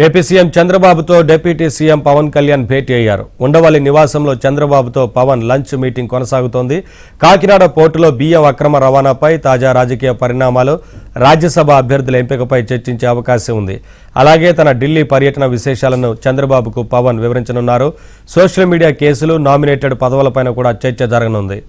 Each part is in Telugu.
ఏపీ సీఎం చంద్రబాబుతో డిప్యూటీ సీఎం పవన్ కళ్యాణ్ భేటీ అయ్యారు. ఉండవల్లి నివాసంలో చంద్రబాబుతో పవన్ లంచ్ మీటింగ్ కొనసాగుతోంది. కాకినాడ పోర్టులో బియ్యం అక్రమ రవాణాపై తాజా రాజకీయ పరిణామాలు, రాజ్యసభ అభ్యర్థుల ఎంపికపై చర్చించే అవకాశం ఉంది. అలాగే తన ఢిల్లీ పర్యటన విశేషాలను చంద్రబాబుకు పవన్ వివరించనున్నారు. సోషల్ మీడియా కేసులు, నామినేటెడ్ పదవులపైన కూడా చర్చ జరగనుంది.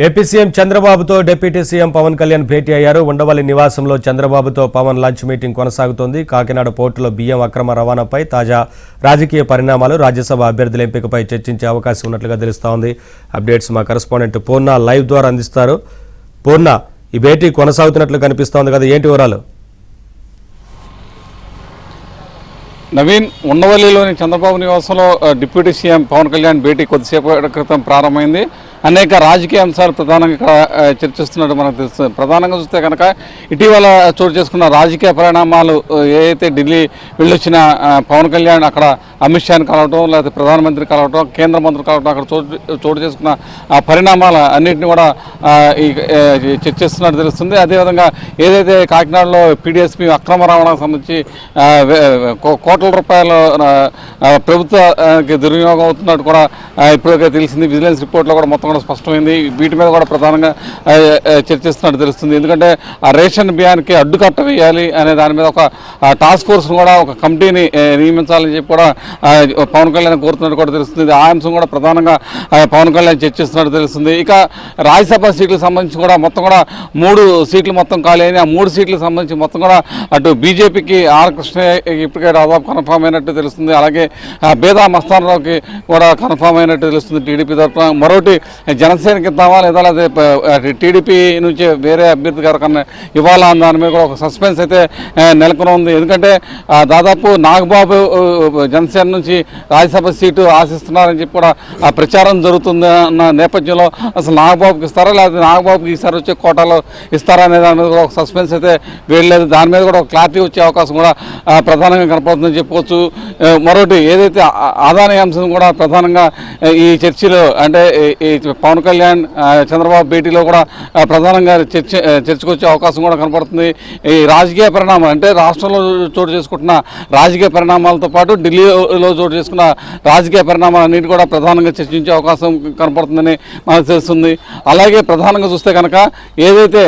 ఏపీ సీఎం చంద్రబాబుతో డిప్యూటీ సీఎం పవన్ కళ్యాణ్ భేటీ అయ్యారు. ఉండవల్లి నివాసంలో చంద్రబాబుతో పవన్ లంచ్ మీటింగ్ కొనసాగుతోంది. కాకినాడ పోర్టులో బియ్యం అక్రమ రవాణాపై తాజా రాజకీయ పరిణామాలు, రాజ్యసభ అభ్యర్థుల ఎంపికపై చర్చించే అవకాశం ఉన్నట్లుగా తెలుస్తోంది. అప్డేట్స్ మా కరెస్పాండెంట్ పూర్ణ లైవ్ ద్వారా అందిస్తారు. పూర్ణ, ఈ భేటీ కొనసాగుతున్నట్లు కనిపిస్తోంది కదా, ఏంటి వివరాలు? నవీన్, ఉండవల్లిలోని చంద్రబాబు నివాసంలో డిప్యూటీ సీఎం పవన్ కళ్యాణ్ భేటీ కొద్దిసేపు క్రితం ప్రారంభమైంది. అనేక రాజకీయ అంశాలు ప్రధానంగా చర్చిస్తున్నట్టు మనకు తెలుస్తుంది. ప్రధానంగా చూస్తే కనుక ఇటీవల చోటు చేసుకున్న రాజకీయ పరిణామాలు, ఏదైతే ఢిల్లీ వెళ్ళొచ్చిన పవన్ కళ్యాణ్ అక్కడ అమిత్ షాని కలవటం, లేకపోతే ప్రధానమంత్రి కలవటం, కేంద్ర మంత్రి కలవటం, అక్కడ చోటు చేసుకున్న పరిణామాల అన్నింటినీ కూడా చర్చిస్తున్నట్టు తెలుస్తుంది. అదేవిధంగా ఏదైతే కాకినాడలో పీడీఎస్పీ అక్రమ రవాణాకు సంబంధించి కోట్ల రూపాయల ప్రభుత్వానికి దుర్వినియోగం అవుతున్నట్టు కూడా ఇప్పటికే తెలిసింది. విజిలెన్స్ రిపోర్ట్లో కూడా మొత్తం కూడా స్పష్టమైంది. వీటి మీద కూడా ప్రధానంగా చర్చిస్తున్నట్టు తెలుస్తుంది. ఎందుకంటే ఆ రేషన్ బియ్యానికి అడ్డుకట్ట వేయాలి అనే దాని మీద ఒక టాస్క్ ఫోర్స్ను కూడా, ఒక కమిటీని నియమించాలని చెప్పి కూడా పవన్ కళ్యాణ్ కోరుతున్నట్టు కూడా తెలుస్తుంది. ఆ అంశం కూడా ప్రధానంగా పవన్ కళ్యాణ్ చర్చిస్తున్నట్టు తెలుస్తుంది. ఇక రాజ్యసభ సీట్లకు సంబంధించి కూడా మొత్తం కూడా 3 సీట్లు మొత్తం ఖాళీ అయినాయి. ఆ 3 సీట్లకు సంబంధించి మొత్తం కూడా అటు బీజేపీకి ఆర్ కృష్ణ ఇప్పటికే దాదాపు కన్ఫామ్ అయినట్టు తెలుస్తుంది. అలాగే బేదా మస్తానరావుకి కూడా కన్ఫామ్ అయినట్టు తెలుస్తుంది టీడీపీ తరఫున. మరొకటి జనసేనకి ఇద్దామా లేదా టీడీపీ నుంచి వేరే అభ్యర్థి గారికన్నా ఇవ్వాలా అన్న దాని మీద కూడా ఒక సస్పెన్స్ అయితే నెలకొని ఉంది. ఎందుకంటే దాదాపు నాగబాబు జనసేన నుంచి రాజ్యసభ సీటు ఆశిస్తున్నారని చెప్పి కూడా ప్రచారం జరుగుతుంది అన్న నేపథ్యంలో అసలు నాగబాబుకి ఇస్తారా లేకపోతే నాగబాబుకి ఈసారి వచ్చే కోటాలో ఇస్తారా అనే దాని మీద కూడా ఒక సస్పెన్స్ అయితే వేయలేదు. దాని మీద కూడా ఒక క్లారిటీ వచ్చే అవకాశం కూడా ప్రధానంగా కనపడుతుందని చెప్పుకోవచ్చు. మరొకటి ఏదైతే ఆదాని అంశం కూడా ప్రధానంగా ఈ చర్చలో, అంటే ఈ పవన్ కళ్యాణ్ చంద్రబాబు భేటీలో కూడా ప్రధానంగా చర్చకొచ్చే అవకాశం కూడా కనపడుతుంది. ఈ రాజకీయ పరిణామాలు, అంటే రాష్ట్రంలో చోటు చేసుకుంటున్న రాజకీయ పరిణామాలతో పాటు ఢిల్లీలో చోటు చేసుకున్న రాజకీయ పరిణామాలన్నింటి కూడా ప్రధానంగా చర్చించే అవకాశం కనపడుతుందని మనకు తెలుస్తుంది. అలాగే ప్రధానంగా చూస్తే కనుక ఏదైతే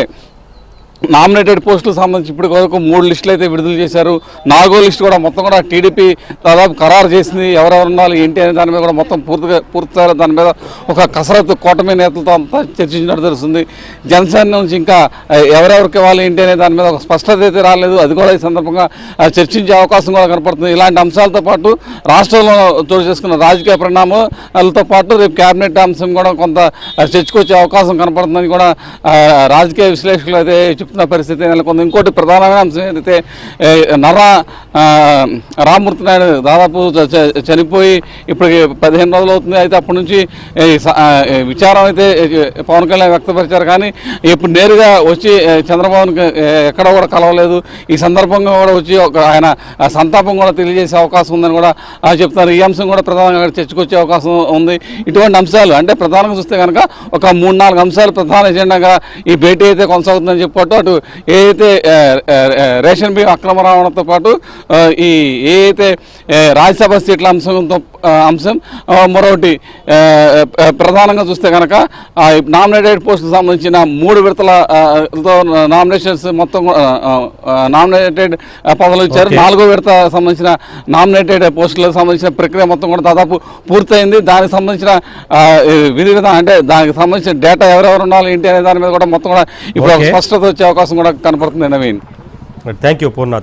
నామినేటెడ్ పోస్టులకు సంబంధించి ఇప్పటి వరకు 3 లిస్టులు అయితే విడుదల చేశారు. 4వ లిస్టు కూడా మొత్తం కూడా టీడీపీ దాదాపు ఖరారు చేసింది. ఎవరెవరు ఉండాలి ఏంటి అనే దాని మీద కూడా మొత్తం పూర్తిగా దాని మీద ఒక కసరత్తు కూటమి నేతలతో అంతా చర్చించినట్టు తెలుస్తుంది. జనసేన నుంచి ఇంకా ఎవరెవరికి ఇవ్వాలి ఏంటి అనే దాని మీద ఒక స్పష్టత అయితే రాలేదు. అది కూడా ఈ సందర్భంగా చర్చించే అవకాశం కూడా కనపడుతుంది. ఇలాంటి అంశాలతో పాటు రాష్ట్రంలో చోటు చేసుకున్న రాజకీయ పరిణామాలతో పాటు రేపు క్యాబినెట్ అంశం కూడా కొంత చర్చకొచ్చే అవకాశం కనపడుతుందని కూడా రాజకీయ విశ్లేషకులు అయితే పరిస్థితి నెలకొంది. ఇంకోటి ప్రధానమైన అంశం ఏదైతే రామ్మూర్తి నాయుడు దాదాపు చనిపోయి ఇప్పటికి 15 రోజులు అవుతుంది. అయితే అప్పటి నుంచి విచారం అయితే పవన్ కళ్యాణ్ వ్యక్తపరిచారు. కానీ ఇప్పుడు నేరుగా వచ్చి చంద్రబాబుకి ఎక్కడ కూడా కలవలేదు. ఈ సందర్భంగా కూడా వచ్చి ఆయన సంతాపం కూడా తెలియజేసే అవకాశం ఉందని కూడా చెప్తున్నారు. ఈ అంశం కూడా ప్రధానంగా చర్చకొచ్చే అవకాశం ఉంది. ఇటువంటి అంశాలు, అంటే ప్రధానంగా చూస్తే కనుక ఒక 3-4 అంశాలు ప్రధాన ఎజెండాగా ఈ భేటీ అయితే కొనసాగుతుందని చెప్పి అటు ఏదైతే రేషన్ బియ్యం అక్రమ రవాణాతో పాటు ఈ ఏదైతే రాజ్యసభ సీట్ల అంశం మరొకటి ప్రధానంగా చూస్తే కనుక నామినేటెడ్ పోస్టులకు సంబంధించిన 3 విడతలతో నామినేషన్స్ మొత్తం నామినేటెడ్ పదవులు ఇచ్చారు. 4వ విడత సంబంధించిన నామినేటెడ్ పోస్టులకు సంబంధించిన ప్రక్రియ మొత్తం కూడా దాదాపు పూర్తయింది. దానికి సంబంధించిన విధి విధానం, అంటే దానికి సంబంధించిన డేటా ఎవరెవరు ఉండాలి ఏంటి అనే దాని మీద కూడా మొత్తం కూడా ఇప్పుడు స్పష్టత వచ్చే అవకాశం కూడా కనపడుతుంది. Naveen, thank you Purna.